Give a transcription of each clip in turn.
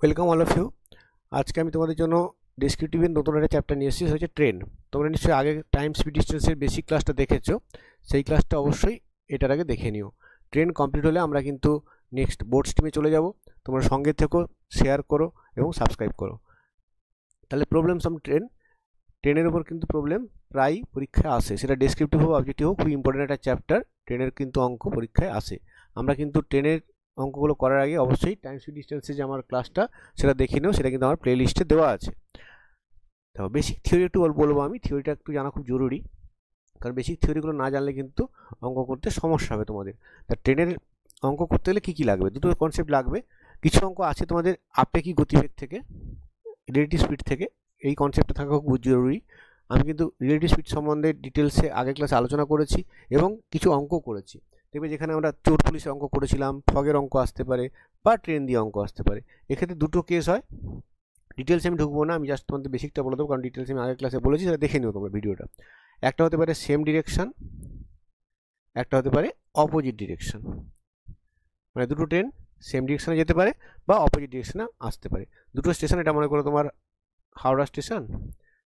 Welcome all of you. আজকে আমি তোমাদের জন্য ডেসক্রিপটিভের নতুন একটা চ্যাপ্টার নিয়ে এসেছি, সেটা হচ্ছে ট্রেন। তোমরা নিশ্চয়ই আগে টাইম স্পিড ডিস্টেন্সের বেসিক ক্লাসটা দেখেছো, সেই ক্লাসটা অবশ্যই এটার আগে দেখে নিও। ট্রেন কমপ্লিট হলে আমরা কিন্তু নেক্সট বোর্ড স্ট্রিমে চলে যাব। তোমরা সঙ্গে থেকো, শেয়ার করো এবং সাবস্ক্রাইব করো। তাহলে প্রবলেমস অফ ট্রেনের উপর কিন্তু প্রবলেম প্রায় পরীক্ষায় আসে, সেটা ডেসক্রিপটিভ হোক অবজেক্টিভ হোক, খুব ইম্পর্টেন্ট একটা চ্যাপ্টার। ট্রেনের কিন্তু অঙ্ক পরীক্ষায় আসে। আমরা কিন্তু ট্রেনের অঙ্কগুলো করার আগে অবশ্যই টাইম স্পিড ডিস্টেন্সে যে আমার ক্লাসটা সেটা দেখে নিও, সেটা কিন্তু আমার প্লে লিস্টে দেওয়া আছে। তো বেসিক থিওরি একটু বলবো, আমি থিওরিটা একটু জানা খুব জরুরি, কারণ বেসিক থিওরিগুলো না জানলে কিন্তু অঙ্ক করতে সমস্যা হবে তোমাদের। তা ট্রেনের অঙ্ক করতে গেলে কী কী লাগবে? দুটো কনসেপ্ট লাগবে। কিছু অঙ্ক আছে তোমাদের আপেক্ষিক গতিবেগ থেকে, রিলেটিভ স্পিড থেকে, এই কনসেপ্টটা থাকা খুব জরুরি। আমি কিন্তু রিলেটিভ স্পিড সম্বন্ধে ডিটেলসে আগের ক্লাসে আলোচনা করেছি এবং কিছু অঙ্ক করেছি। দেখবে যেখানে আমরা চোর পুলিশের অঙ্ক করেছিলাম, ফগের অঙ্ক আসতে পারে বা ট্রেন দিয়ে অঙ্ক আসতে পারে। এক্ষেত্রে দুটো কেস হয়। ডিটেলসে আমি ঢুকবো না, আমি জাস্ট তোমাদের বেসিকটা বলে দেবো, কারণ ডিটেলসে আমি আগের ক্লাসে বলেছি, সেটা দেখে নিও তোমরা ভিডিওটা। একটা হতে পারে সেম ডিরেকশন, একটা হতে পারে অপোজিট ডিরেকশন। মানে দুটো ট্রেন সেম ডিরেকশনে যেতে পারে বা অপোজিট ডিরেকশনে আসতে পারে। দুটো স্টেশন, এটা মনে করো তোমার হাওড়া স্টেশন,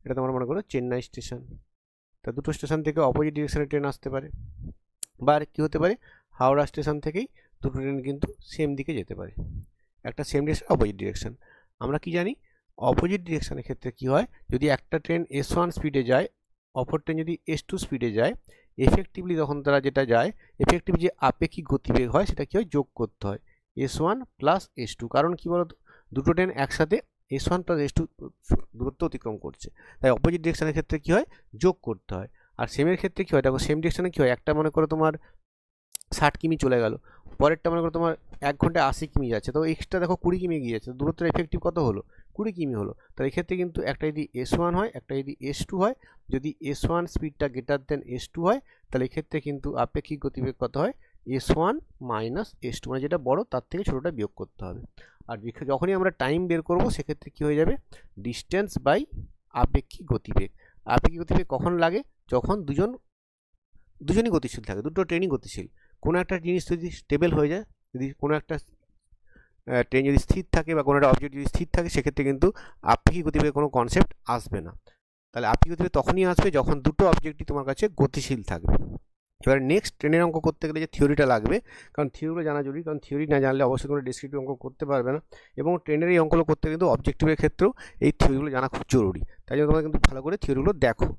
এটা তোমার মনে করো চেন্নাই স্টেশন। তা দুটো স্টেশন থেকে অপোজিট ডিরেকশনে ট্রেন আসতে পারে। বা আর কী হতে পারে, হাওড়া স্টেশন থেকেই দুটো ট্রেন কিন্তু সেম দিকে যেতে পারে। একটা সেম ডিরেকশন, অপোজিট ডিরেকশন। আমরা কি জানি, অপোজিট ডিরেকশনের ক্ষেত্রে কি হয়, যদি একটা ট্রেন S1 স্পিডে যায়, অপর ট্রেন যদি S2 স্পিডে যায়, এফেক্টিভলি তখন তারা যেটা যায়, এফেক্টিভ যে আপেক্ষিক গতিবেগ হয় সেটা কি হয়, যোগ করতে হয় S1 প্লাস S2। কারণ কি বলতো, দুটো ট্রেন একসাথে S1 প্লাস S2 দূরত্ব অতিক্রম করছে, তাই অপোজিট ডিরেকশনের ক্ষেত্রে কি হয়, যোগ করতে হয়। আর সেমের ক্ষেত্রে কি হয়, দেখো সেম ডিরেকশনে কি হয়, একটা মনে করো তোমার 60 কিমি চলে গেল, পরেরটা মনে করো তোমার 1 ঘন্টায় 80 কিমি যাচ্ছে, তো এক্সট্রা দেখো 20 কিমি এগিয়ে যাচ্ছে, দূরত্বের এফেক্টিভ কত হলো, 20 কিমি হলো। তাই এক্ষেত্রে কিন্তু একটা যদি S1 হয়, একটা যদি S2 হয়, যদি S1 স্পিডটা গ্রেটার দেন S2 হয়, তাহলে এক্ষেত্রে কিন্তু আপেক্ষিক গতিবেগ কত হয়, S1 মাইনাস S2, মানে যেটা বড় তার থেকে ছোটোটা বিয়োগ করতে হবে। আর যখনই আমরা টাইম বের করব, সেক্ষেত্রে কী হয়ে যাবে, ডিস্টেন্স বাই আপেক্ষিক গতিবেগ। আপেক্ষিক গতিবেগ কখন লাগে, যখন দুজনই গতিশীল থাকে, দুটো ট্রেনই গতিশীল। কোনো একটা জিনিস যদি স্টেবল হয়ে যায়, যদি কোনো একটা ট্রেন যদি স্থির থাকে বা কোনো একটা অবজেক্ট যদি স্থির থাকে, সেক্ষেত্রে কিন্তু আপেক্ষিক গতিবেগের কোনো কনসেপ্ট আসবে না। তাহলে আপেক্ষিক গতিবেগ তখনই আসবে যখন দুটো অবজেক্টই তোমার কাছে গতিশীল থাকবে। এবার নেক্সট ট্রেনের অঙ্ক করতে গেলে যে থিওরিটা লাগবে, কারণ থিওরিগুলো জানা জরুরি, কারণ থিওরি না জানলে অবশ্যই কোনো ডেসক্রিপটিভ অঙ্ক করতে পারবে না। এবং ট্রেনের এই অঙ্কগুলো করতে কিন্তু অবজেক্টিভের ক্ষেত্রেও এই থিওরিগুলো জানা খুব জরুরি। তাই জন্য তোমরা কিন্তু ভালো করে থিওরিগুলো দেখো।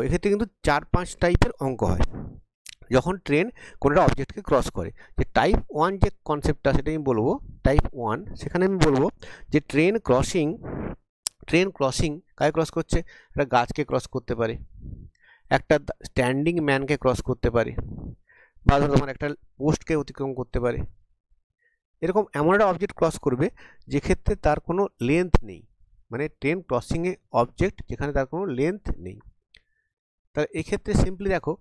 এক্ষেত্রে কিন্তু 4-5 টাইপের অঙ্ক হয় যখন ট্রেন কোনো একটা অবজেক্টকে ক্রস করে। যে টাইপ 1 যে কনসেপ্টটা, সেটা আমি বলবো টাইপ 1। সেখানে আমি বলবো যে ট্রেন ক্রসিং কাকে ক্রস করছে, একটা গাছকে ক্রস করতে পারে, একটা স্ট্যান্ডিং ম্যানকে ক্রস করতে পারে, বা ধরো তোমার একটা পোস্টকে অতিক্রম করতে পারে। এরকম এমন একটা অবজেক্ট ক্রস করবে যেক্ষেত্রে তার কোনো লেন্থ নেই, মানে ট্রেন ক্রসিংয়ে অবজেক্ট যেখানে তার কোনো লেন্থ নেই। তাহলে এক্ষেত্রে সিম্পলি দেখো,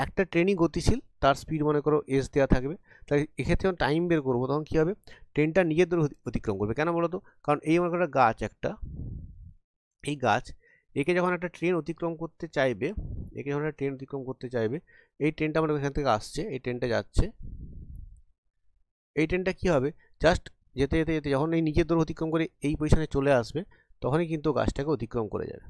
একটা ট্রেনই গতিশীল, তার স্পিড মনে করো এস দেওয়া থাকবে। তাই এক্ষেত্রে যখন টাইম বের করবো, তখন কী হবে, ট্রেনটা নিজের দূরে অতিক্রম করবে। কেন বলো তো, কারণ এই মনে করো একটা গাছ, এই গাছ, একে যখন একটা ট্রেন অতিক্রম করতে চাইবে, এই ট্রেনটা মনে করো এখান থেকে আসছে, এই ট্রেনটা যাচ্ছে, এই ট্রেনটা কী হবে, জাস্ট যেতে যেতে যেতে যখন এই নিজের দূরে অতিক্রম করে এই পজিশনে চলে আসবে, তখনই কিন্তু গাছটাকে অতিক্রম করে যাবে।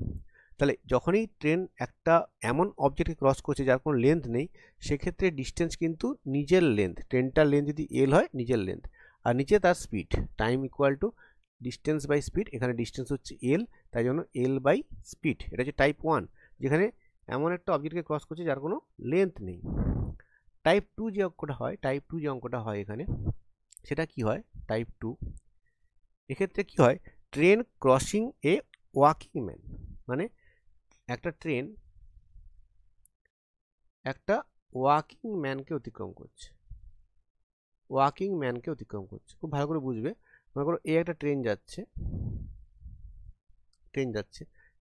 তাহলে যখনই ট্রেন একটা এমন অবজেক্টকে ক্রস করছে যার কোনো লেন্থ নেই, সেক্ষেত্রে ডিস্টেন্স কিন্তু নিজের লেন্থ, ট্রেনটার লেন্থ যদি এল হয়, নিজের লেন্থ, আর নিচে তার speed, time equal to distance by speed. এখানে ডিস্টেন্স হচ্ছে এল, তাই জন্য এল বাই স্পিড। এটা হচ্ছে টাইপ 1, যেখানে এমন একটা অবজেক্টকে ক্রস করছে যার কোনো লেন্থ নেই। টাইপ 2 যে অঙ্কটা হয় এখানে, সেটা কি হয়, টাইপ 2, এক্ষেত্রে কি হয়, ট্রেন ক্রসিং এ ওয়াকিং ম্যান, মানে একটা ট্রেন একটা ওয়াকিং ম্যানকে অতিক্রম করছে, খুব ভালো করে বুঝবে। মনে করো এই একটা ট্রেন যাচ্ছে,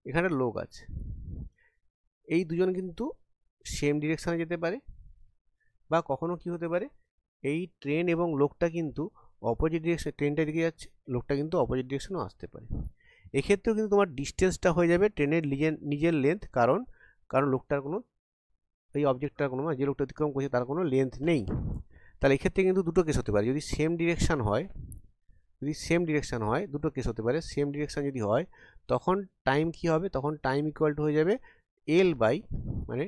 এখানে লোক আছে, এই দুজন কিন্তু সেম ডিরেকশানে যেতে পারে, বা কখনো কি হতে পারে, এই ট্রেন এবং লোকটা কিন্তু অপোজিট ডিরেকশন, ট্রেনটা দিকে যাচ্ছে, লোকটা কিন্তু অপোজিট ডিরেকশনেও আসতে পারে। এক্ষেত্রেও কিন্তু তোমার ডিস্টেন্সটা হয়ে যাবে ট্রেনের নিজের লেন্থ, কারণ লোকটার কোনো, এই অবজেক্টটার কোনো, যে লোকটা অতিক্রম করছে তার কোনো লেন্থ নেই। তাহলে এক্ষেত্রে কিন্তু দুটো কেস হতে পারে, যদি সেম ডিরেকশান হয়, যদি সেম ডিরেকশন হয়, দুটো কেস হতে পারে, সেম ডিরেকশন যদি হয় তখন টাইম কি হবে, তখন টাইম ইকুয়াল টু হয়ে যাবে এল বাই মানে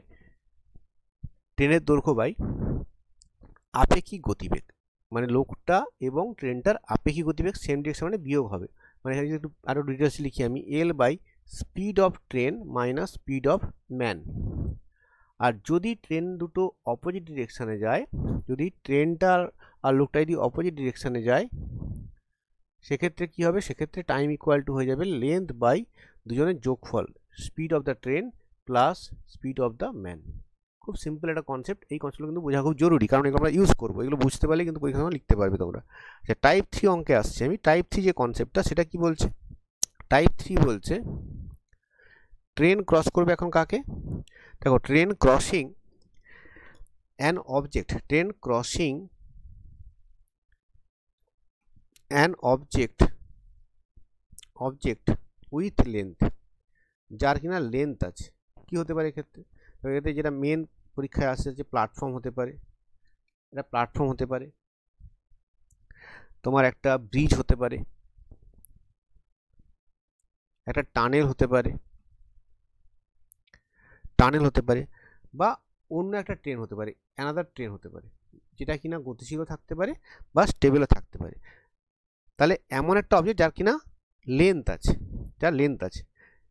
ট্রেনের দৈর্ঘ্য বাই আপেক্ষিক গতিবেগ, মানে লোকটা এবং ট্রেনটার আপেক্ষিক গতিবেগ সেম ডিরেকশন মানে বিয়োগ হবে। মানে এখানে যদি একটু আরও ডিটেলস লিখি আমি, L by speed of train minus speed of man. আর যদি ট্রেন দুটো অপোজিট ডিরেকশানে যায়, যদি ট্রেনটার আর লোকটা যদি অপোজিট ডিরেকশানে যায়, সেক্ষেত্রে কি হবে, সেক্ষেত্রে টাইম ইকুয়াল টু হয়ে যাবে লেন্থ বাই দুজনের যোগফল, speed of the train plus speed of the man. খুব সিম্পল একটা কনসেপ্ট, এই কনসেপ্টগুলো কিন্তু বোঝা খুব জরুরি, কারণ এগুলো আমরা ইউজ করবো, এগুলো বুঝতে পারলে কিন্তু পরীক্ষার সময় লিখতে পারবে তোমরা। আচ্ছা, টাইপ 3 অঙ্কে আসছে আমি। টাইপ 3 যে কনসেপ্টটা সেটা কি বলছে, টাইপ 3 বলছে ট্রেন ক্রস করবে এখন কাকে, দেখো train crossing an object, train crossing an object with length, যার কিনা লেন্থ আছে। কি হতে পারে এক্ষেত্রে, এক্ষেত্রে যেটা মেন পরীক্ষায় আসছে যে প্ল্যাটফর্ম হতে পারে, এটা প্ল্যাটফর্ম হতে পারে, তোমার একটা ব্রিজ হতে পারে, একটা টানেল হতে পারে, বা অন্য একটা ট্রেন হতে পারে, অ্যানাদার ট্রেন হতে পারে, যেটা কিনা গতিশীলও থাকতে পারে বা স্টেবলও থাকতে পারে। তাহলে এমন একটা অবজেক্ট যার কিনা লেন্থ আছে,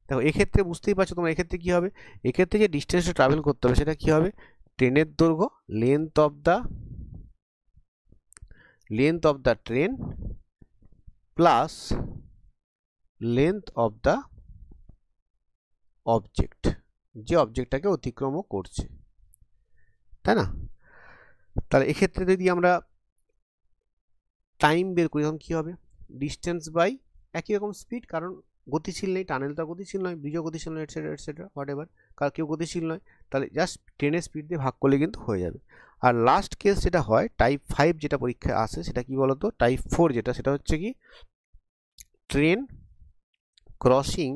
দেখো এক্ষেত্রে বুঝতেই পারছো তোমরা, এক্ষেত্রে কি হবে, এক্ষেত্রে যে ডিস্টেন্সটা ট্রাভেল করতে হবে সেটা কি হবে, ট্রেনের দৈর্ঘ্য length of the train plus length of the object, যে অবজেক্টটাকে অতিক্রম করছে, তাই না। তাহলে এক্ষেত্রে যদি আমরা টাইম বের করি তখন কী হবে, ডিস্টেন্স বাই একই রকম স্পিড, কারণ গতিশীল নেই, টানেলটা গতিশীল নয়, ব্রিজও গতিশীল নয়, এটসেট্রা হোয়াট এভার, কারণ কেউ গতিশীল নয়, তাহলে জাস্ট ট্রেনের স্পিড দিয়ে ভাগ করলে কিন্তু হয়ে যাবে। আর লাস্ট কেস যেটা হয় টাইপ 5 যেটা পরীক্ষায় আসে সেটা কি বলতো, টাইপ 4 যেটা, সেটা হচ্ছে কি ট্রেন ক্রসিং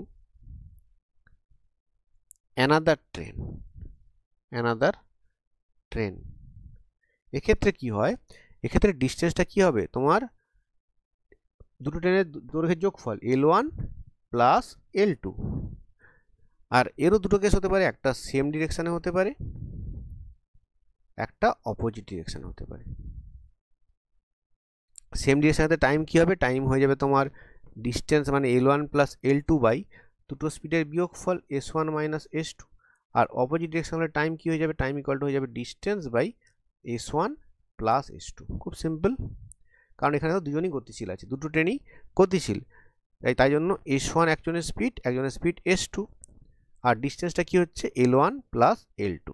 অ্যানাদার ট্রেন। এক্ষেত্রে কি হয়, এক্ষেত্রে ডিস্টেন্সটা কি হবে, তোমার দুটো ট্রেনের দৈর্ঘ্যের যোগফল L1 প্লাস L2, আর এরও দুটো কেস হতে পারে, একটা সেম ডিরেকশানে হতে পারে, একটা অপোজিট ডিরেকশানে হতে পারে। সেম ডিরেকশানে টাইম কি হবে, টাইম হয়ে যাবে তোমার ডিস্টেন্স মানে L1 প্লাস L2 বাই দুটো স্পিডের বিয়োগফল S1 মাইনাস S2, আর অপোজিট ডিরেকশন হলে টাইম কি হয়ে যাবে, টাইম ইকুয়াল টু হয়ে যাবে distance by S1 plus S2। খুব সিম্পল, কারণ এখানে তো দুজনই গতিশীল আছে, দুটো ট্রেনই গতিশীল, তাই জন্য S1 একজনের স্পিড S2, আর ডিস্টেন্সটা কি হচ্ছে L1 প্লাস L2।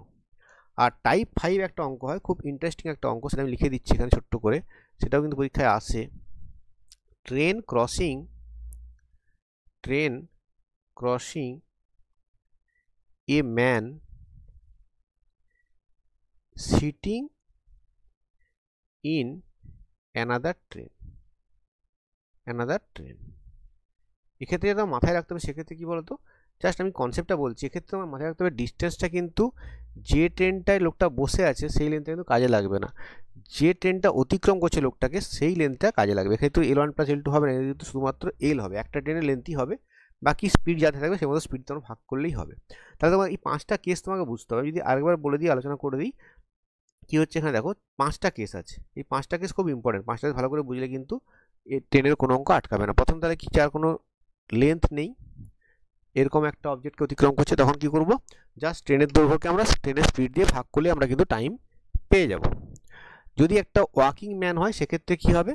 আর টাইপ 5 একটা অঙ্ক হয়, খুব ইন্টারেস্টিং একটা অঙ্ক, সেটা আমি লিখে দিচ্ছি এখানে ছোট্ট করে, সেটাও কিন্তু পরীক্ষায় আসে। Train crossing a man sitting in another train. এক্ষেত্রে যেটা মাথায় রাখতে হবে, সেক্ষেত্রে কি বলতো, জাস্ট আমি কনসেপ্টটা বলছি, এক্ষেত্রে আমার মাথায় রাখতে হবে ডিস্টেন্সটা কিন্তু যে ট্রেনটায় লোকটা বসে আছে সেই লেন্থটা কিন্তু কাজে লাগবে না, যে ট্রেনটা অতিক্রম করছে লোকটাকে সেই লেন্থটা কাজে লাগবে। এক্ষেত্রে L1 প্লাস L2 হবে না, কিন্তু শুধুমাত্র L হবে, একটা ট্রেনের লেন্থই হবে, বাকি স্পিড যাতে থাকবে সেই মতো স্পিড তোমার ভাগ করলেই হবে। তাহলে তোমার এই 5টা কেস তোমাকে বুঝতে হবে। যদি আরেকবার বলে দিই, আলোচনা করে দিই কি হচ্ছে, এখানে দেখো 5টা কেস আছে, এই 5টা কেস খুব ইম্পর্টেন্ট, 5টা ভালো করে বুঝলে কিন্তু এই ট্রেনের কোনো অঙ্ক আটকাবে না। প্রথম তাহলে কি, যার কোনো লেন্থ নেই, এরকম একটা অবজেক্টকে অতিক্রম করছে, তখন কি করব, জাস্ট ট্রেনের দৈর্ঘ্যকে আমরা ট্রেনের স্পিড দিয়ে ভাগ করলে আমরা কিন্তু টাইম পেয়ে যাব। যদি একটা ওয়াকিং ম্যান হয় সেক্ষেত্রে কি হবে,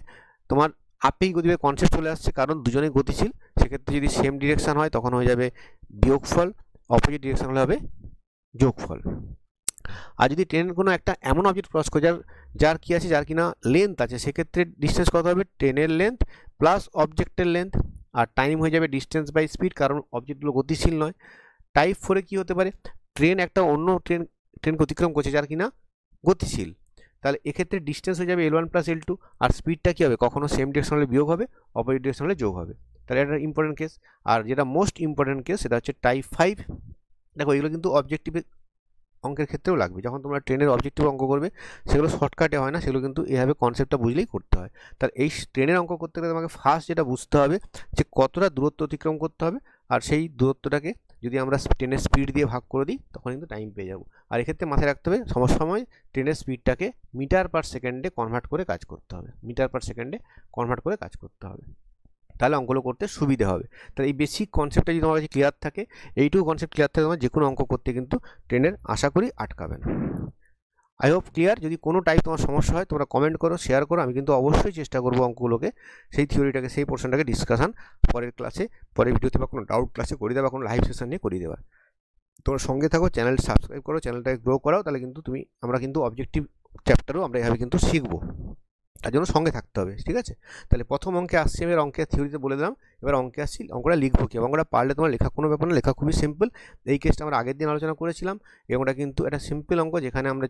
তোমার আপেক্ষিক গতিবেগ কনসেপ্ট চলে আসছে, কারণ দুজনেই গতিশীল, সেক্ষেত্রে যদি সেম ডিরেকশন হয় তখন হয়ে যাবে বিয়োগফল, অপোজিট ডিরেকশন হলে হবে যোগফল। আর যদি ট্রেনের কোনো একটা এমন অবজেক্ট ক্রস করে যার কি আছে, যার কিনা লেন্থ আছে, সেক্ষেত্রে ডিস্টেন্স কত হবে, ট্রেনের লেন্থ প্লাস অবজেক্টের লেন্থ, আর টাইম হয়ে যাবে ডিস্টেন্স বাই স্পিড, কারণ অবজেক্টগুলো গতিশীল নয়। টাইপ 4-এ কি হতে পারে, ট্রেন একটা অন্য ট্রেনকে অতিক্রম করছে যার কিনা গতিশীল, তাহলে এক্ষেত্রে ডিস্টেন্স হয়ে যাবে L1 প্লাস L2, আর স্পিডটা কী হবে, কখনো সেম ডিরেকশন হলে বিয়োগ হবে, অপোজিট ডিরেকশন হলে যোগ হবে। তাহলে এটা ইম্পর্টেন্ট কেস। আর যেটা মোস্ট ইম্পর্টেন্ট কেস সেটা হচ্ছে টাইপ 5। দেখো এগুলো কিন্তু অবজেক্টিভে অঙ্কের ক্ষেত্রেও লাগবে। যখন তোমরা ট্রেনের অবজেক্টিভ অঙ্ক করবে সেগুলো শর্টকাটে হয় না, সেগুলো কিন্তু এভাবে কনসেপ্টটা বুঝলেই করতে হয়। তার এই ট্রেনের অঙ্ক করতে গেলে তোমাকে ফার্স্ট যেটা বুঝতে হবে যে কতটা দূরত্ব অতিক্রম করতে হবে, আর সেই দূরত্বটাকে যদি আমরা ট্রেনের স্পিড দিয়ে ভাগ করে দিই তখন কিন্তু টাইম পেয়ে যাবো। আর এক্ষেত্রে মাথায় রাখতে হবে সময় ট্রেনের স্পিডটাকে মিটার পার সেকেন্ডে কনভার্ট করে কাজ করতে হবে, মিটার পার সেকেন্ডে কনভার্ট করে কাজ করতে হবে, তাহলে অঙ্কগুলো করতে সুবিধা হবে। তাহলে এই বেসিক কনসেপ্টটা যদি তোমার কাছে ক্লিয়ার থাকে, এইটুকু কনসেপ্ট ক্লিয়ার থাকে, তোমার যে কোনো অঙ্ক করতে কিন্তু ট্রেনের আশা করি আটকাবে না। I hope clear. যদি কোনো টাইপ তোমার সমস্যা হয় তোমরা কমেন্ট করো, শেয়ার করো, আমি কিন্তু অবশ্যই চেষ্টা করবো অঙ্কগুলোকে সেই থিওরিটাকে সেই পোর্শনটাকে ডিসকাশন পরের ক্লাসে, পরের ভিডিওতে বা কোনো ডাউট ক্লাসে করিয়ে দেওয়া, কোনো লাইভ সেশন নিয়ে করিয়ে দেওয়ার। তোমরা সঙ্গে থাকো, চ্যানেল সাবস্ক্রাইব করো, চ্যানেলটাকে গ্রো করাও, তাহলে কিন্তু আমরা কিন্তু অবজেক্টিভ চ্যাপ্টারও আমরা এভাবে কিন্তু শিখবো, তার জন্য সঙ্গে থাকতে হবে, ঠিক আছে? তাহলে প্রথম অঙ্কে আসছি, এবার অঙ্কের থিওরিতে বলে দিলাম, এবার অঙ্কে আসছি অঙ্কটা লিখবো কি। অঙ্কটা পারলে তোমার লেখা কোনো ব্যাপার না, লেখা খুবই সিম্পল। এই কেসটা আমরা আগের দিন আলোচনা করেছিলাম, এবং ওটা কিন্তু একটা সিম্পল অঙ্ক, যেখানে আমরা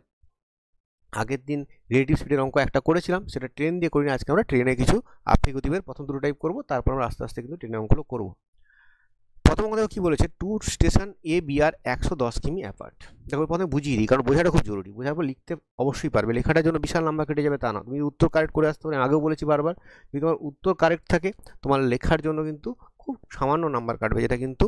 আগের দিন রিলেটিভ স্পিডের অঙ্ক একটা করেছিলাম, সেটা ট্রেন দিয়ে করিনি। আজকে আমরা ট্রেনে কিছু আপেক্ষিক গতিবেগের প্রথম দুটো টাইপ করবো, তারপর আমরা আস্তে আস্তে কিন্তু ট্রেনের অঙ্কগুলো করবো। প্রথম অঙ্ক দেখো কি বলেছে, টু স্টেশন এ বি আর 110 কিমি অ্যাপার্ট। দেখো প্রথমে বুঝিয়ে দিই, কারণ বোঝাটা খুব জরুরি। বোঝার পর লিখতে অবশ্যই পারবে, লেখাটার জন্য বিশাল নাম্বার কেটে যাবে তা না। তুমি উত্তর কারেক্ট করে আসতে পারো, আগেও বলেছি বারবার, যদি তোমার উত্তর কারেক্ট থাকে তোমার লেখার জন্য কিন্তু খুব সামান্য নাম্বার কাটবে, যেটা কিন্তু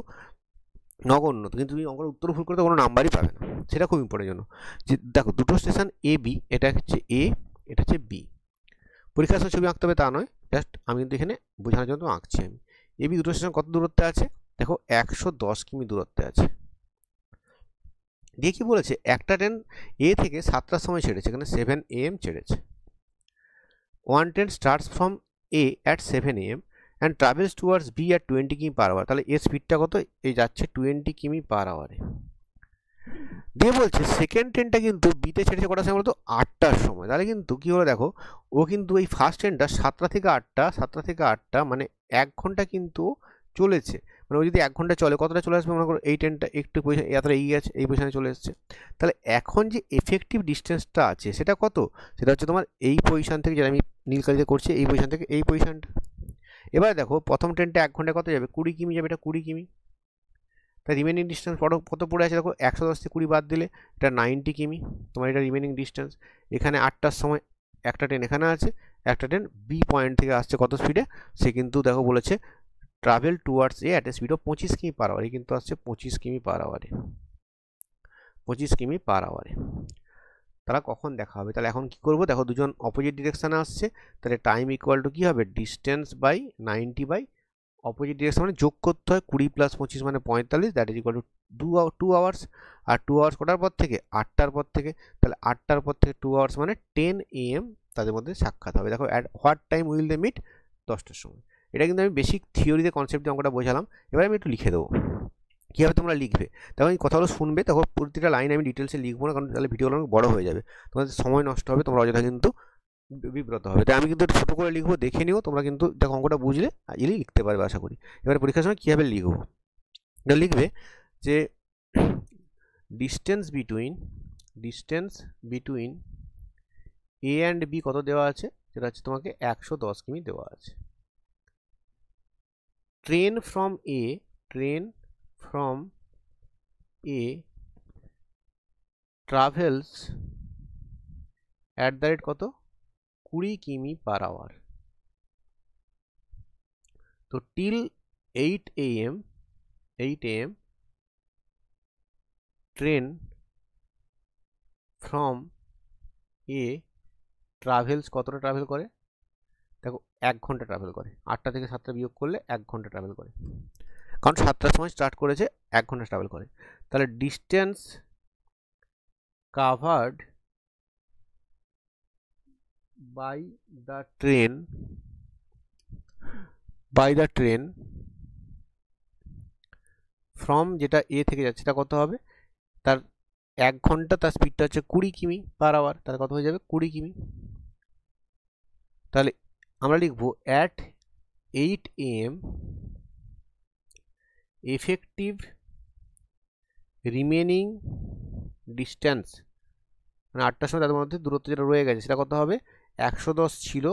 নগণ্য। কিন্তু তুমি অঙ্কের উত্তর ভুল করতে কোনো নাম্বারই পাবে না, সেটা খুব ইম্পর্টেন্ট জন্য। যে দেখো দুটো স্টেশন এ বি, এটা হচ্ছে এ, এটা হচ্ছে বি। পরীক্ষার সময় ছবি আঁকতে হবে তা নয়, জাস্ট আমি কিন্তু এখানে বোঝানোর জন্য আঁকছি। আমি এ বি দুটো স্টেশন কত দূরত্বে আছে দেখো, 110 কিমি দূরত্বে আছে। দিয়ে কি বলেছে, একটা ট্রেন এ থেকে 7টার সময় ছেড়েছে, এখানে 7 AM ছেড়েছে। One train starts from A at 7 AM and travels towards B at 20 কিমি পার আওয়ার। তাহলে এর স্পিডটা কত, এই যাচ্ছে 20 কিমি পার আওয়ারে। দিয়ে বলছে সেকেন্ড ট্রেনটা কিন্তু বিতে ছেড়েছে কটার সময় বলতো, 8টার সময়। তাহলে কিন্তু কী হলো দেখো, ও কিন্তু এই ফার্স্ট ট্রেনটা 7টা থেকে 8টা মানে 1 ঘন্টা কিন্তু চলেছে। মানে ও যদি 1 ঘন্টা চলে কতটা চলে আসবে মনে করো, এই ট্রেনটা একটু পজিশন এতটা এগিয়ে আছে, এই পজিশনে চলে এসেছে। তাহলে এখন যে এফেক্টিভ ডিস্টেন্সটা আছে সেটা কত, সেটা হচ্ছে তোমার এই পজিশন থেকে, যেটা আমি নীল কালিতে করছি, এই পজিশন থেকে এই পজিশনটা। এবার দেখো প্রথম ট্রেনটা 1 ঘন্টায় কত যাবে, 20 কিমি যাবে, এটা 20 কিমি। তাই রিমেনিং ডিস্টেন্স কত পড়ে আছে দেখো, 110 থেকে 20 বাদ দিলে এটা 90 কিমি তোমার, এটা রিমেনিং ডিস্টেন্স। এখানে 8টার সময় একটা ট্রেন এখানে আছে, একটা ট্রেন বি পয়েন্ট থেকে আসছে কত স্পিডে, সে কিন্তু দেখো বলেছে travel towards A at a speed of 25 কিমি পার আওয়ারে, কিন্তু আসছে 25 কিমি পার আওয়ারে, 25 কিমি পার আওয়ারে। তারা কখন দেখা হবে, তাহলে এখন কি করবো দেখো, দুজন অপোজিট ডিরেকশানে আসছে, তাহলে টাইম ইকুয়াল টু কী হবে, distance by 90 by opposite direction, মানে যোগ করতে হয় 20 + 25 মানে 45, that is equal to 2 hours. আর 2 আওয়ার্স কটার পর থেকে, 8টার পর থেকে, তাহলে 8টার পর থেকে 2 আওয়ার্স মানে 10 AM তাদের মধ্যে সাক্ষাৎ হবে। দেখো at what time will they meet, 10টার সময়। এটা কিন্তু আমি বেসিক থিওরিতে কনসেপ্টে অঙ্কটা বোঝালাম। এবার আমি একটু লিখে দেবো, কীভাবে তোমরা লিখবে। তখন এই কথাগুলো শুনবে, তখন প্রতিটা লাইন আমি ডিটেলসে লিখবো না, কারণ তাহলে ভিডিওগুলো অনেক বড় হয়ে যাবে, তোমাদের সময় নষ্ট হবে, তোমরা অযথা কিন্তু বিব্রত হবে। তাই আমি কিন্তু একটু ছোটো করে লিখবো, দেখে নিও তোমরা, কিন্তু দেখো অঙ্কটা বুঝলে ইজিলি লিখতে পারবে আশা করি। এবারে পরীক্ষার সময় কীভাবে লিখবো, এটা লিখবে যে distance between A and B কত দেওয়া আছে, সেটা হচ্ছে তোমাকে 110 কিমি দেওয়া আছে। Train from a travels at the rate কত, 20 কিমি পার আওয়ার। তো till 8 AM train from a travels কতটা ট্রাভেল করে, দেখো 1 ঘন্টা ট্রাভেল করে। 8টা থেকে 7টা বিয়োগ করলে 1 ঘন্টা ট্রাভেল করে, কারণ 7টার সময় স্টার্ট করেছে, 1 ঘন্টা ট্রাভেল করে। তাহলে distance covered by the train from, যেটা এ থেকে যাচ্ছে সেটা কত হবে, তার 1 ঘন্টা তার স্পিডটা হচ্ছে 20 কিমি পার আওয়ার, তাহলে কত হয়ে যাবে 20 কিমি। তাহলে আমরা লিখবো at 8 AM effective remaining distance, মানে 8টার সময় তাদের মধ্যে দূরত্ব যেটা রয়ে গেছে সেটা কত হবে, 110 ছিল,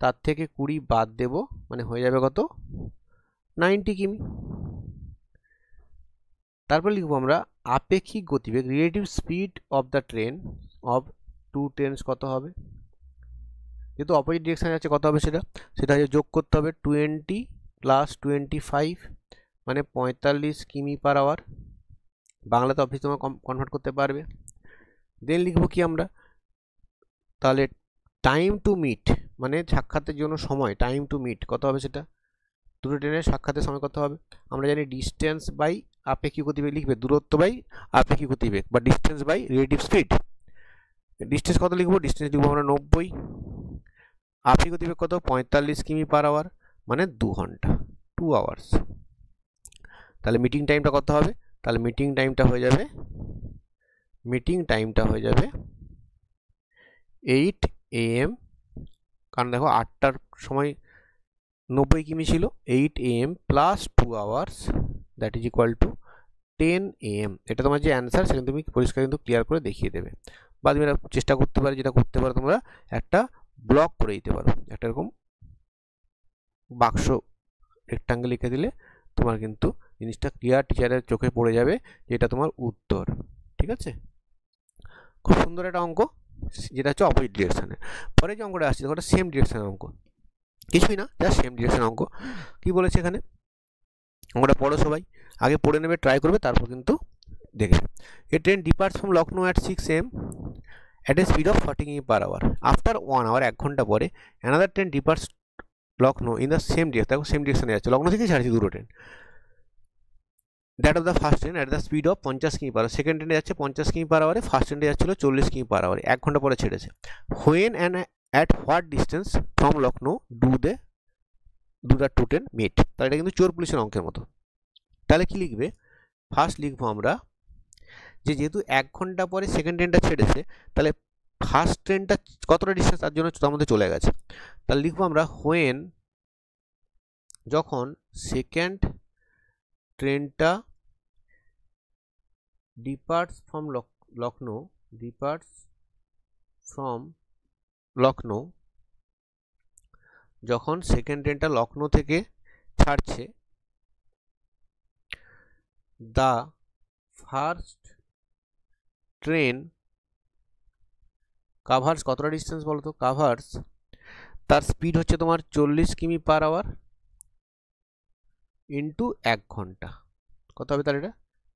তার থেকে 20 বাদ দেব, মানে হয়ে যাবে কত, 90 কিমি। তারপর লিখবো আমরা আপেক্ষিক গতিবেগ relative speed of the train of two trains কত হবে, যেহেতু অপোজিট ডিরেকশানে যাচ্ছে কত হবে সেটা হচ্ছে যোগ করতে হবে 20 প্লাস 25 মানে 45 কিমি পার আওয়ার, বাংলাতে অফিস তোমরা কনভার্ট করতে পারবে। দেন লিখবো কি আমরা, তাহলে টাইম টু মিট মানে সাক্ষাতের জন্য সময়, টাইম টু মিট কত হবে সেটা, দুটো ট্রেনের সাক্ষাতের সময় কত হবে, আমরা জানি ডিস্টেন্স বাই আপেক্ষিক গতিবেগ লিখবে, দূরত্ব বাই আপেক্ষিক গতিবেগ বা distance by relative speed. Distance কত লিখবো, ডিস্টেন্স লিখবো আমরা 90, আপেক্ষিক গতিবেগ কত 45 কিমি পার আওয়ার মানে 2 ঘন্টা 2 আওয়ার্স। তাহলে মিটিং টাইমটা কত হবে, তাহলে মিটিং টাইমটা হয়ে যাবে 8 AM, কারণ দেখো 8টার সময় 90 কিমি ছিল, 8 AM plus 2 hours that is equal two 10 AM। এটা তোমার যে অ্যান্সার সেখানে তুমি পরিষ্কার কিন্তু ক্লিয়ার করে দেখিয়ে দেবে, বা তুমি চেষ্টা করতে পারো, যেটা করতে পারো তোমরা একটা ব্লক করে দিতে পারো, একটা এরকম বাক্স রেক্টাঙ্গেল লিখে দিলে তোমার কিন্তু জিনিসটা ক্লিয়ার টিচারের চোখে পড়ে যাবে যে এটা তোমার উত্তর। ঠিক আছে, খুব সুন্দর একটা অঙ্ক, যেটা হচ্ছে অপোজিট ডিরেকশানে। পরে যে অঙ্কটা আসছে ওটা সেম ডিরেকশানের অঙ্ক, কিছুই না, জাস্ট সেম ডিরেকশন অঙ্ক। কি বলেছে এখানে, অঙ্কটা পড়ো সবাই, আগে পড়ে নেবে, ট্রাই করবে, তারপর কিন্তু দেখবে। A train departs from Lucknow at 6 AM at a speed of 40 কিমি পার আওয়ার। আফটার 1 আওয়ার, 1 ঘন্টা পরে another train departs Lucknow in the same direction, দেখো সেম ডিরেকশনে যাচ্ছে, লখনৌ থেকেই ছাড়ছে দুটো train, that of the first train at the speed of 50 কিমি পার আওয়ার। সেকেন্ড ট্রেনে যাচ্ছে 50 কিমি পার আওয়ারে, ফার্স্ট ট্রেনে যাচ্ছিল 40 কিমি পার আওয়ারে, 1 ঘন্টা পরে ছেড়েছে। When and at what distance from Lucknow do the two train meet. তাহলে এটা কিন্তু চোর পুলিশের অঙ্কের মতো। তাহলে কি লিখবে, ফার্স্ট লিখবো আমরা যে যেহেতু 1 ঘন্টা পরে সেকেন্ড ট্রেনটা ছেড়েছে, তাহলে ফার্স্ট ট্রেনটা কতটা ডিস্টেন্স তার জন্য তার মধ্যে চলে গেছে। তাহলে লিখবো আমরা হোয়েন, যখন সেকেন্ড ট্রেনটা ডিপার্টস ফ্রম লখনৌ, যখন সেকেন্ড ট্রেনটা লখনৌ থেকে ছাড়ছে, দ্য ফার্স্ট ট্রেন কাভার্স, কতটা ডিস্টেন্স বলো তো, কাভার্স, তার স্পিড হচ্ছে তোমার 40 কিমি পার আওয়ার ইন্টু 1 ঘন্টা, কত হবে তাহলে, এটা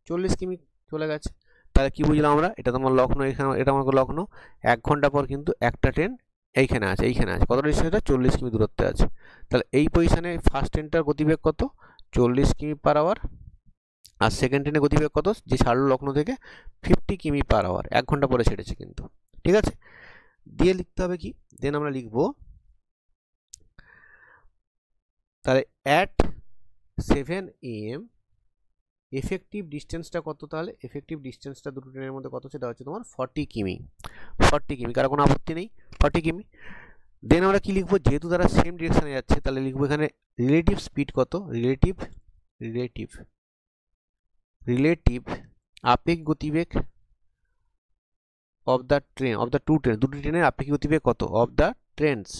40 কিমি চলে গেছে। তাহলে কি বুঝলাম আমরা, এটা তোমার লখনৌ, এখানে এটা আমার লখনৌ, 1 ঘন্টা পর কিন্তু একটা ট্রেন এইখানে আছে, কত ডিস্টেন্স, 40 কিমি দূরত্বে আছে। তাহলে এই পজিশনে ফার্স্ট ট্রেনটার গতিবেগ কত, 40 কিমি পার আওয়ার, আর সেকেন্ড ট্রেনের গতিবেগ কত, যে ছাড়লো লখনৌ থেকে, 50 কিমি পার আওয়ার, 1 ঘন্টা পরে ছেড়েছে কিন্তু। ঠিক আছে, দিয়ে লিখতে হবে কি, দেন আমরা লিখবো তাহলে অ্যাট 7 AM এফেক্টিভ ডিস্টেন্সটা কত, তাহলে এফেক্টিভ ডিস্টেন্সটা দুটো ট্রেনের মধ্যে কত, সেটা হচ্ছে তোমার 40 কিমি, কারো কোনো আপত্তি নেই, 40 কিমি। দেন আমরা কি লিখবো, যেহেতু তারা সেম ডিরেকশনে যাচ্ছে, তাহলে লিখবো এখানে রিলেটিভ স্পিড কত, রিলেটিভ আপেক্ষিক গতিবেগ অফ দ্য টু ট্রেন, দুটি ট্রেনের আপেক্ষিক গতিবেগ কত, অফ দ্য ট্রেনস,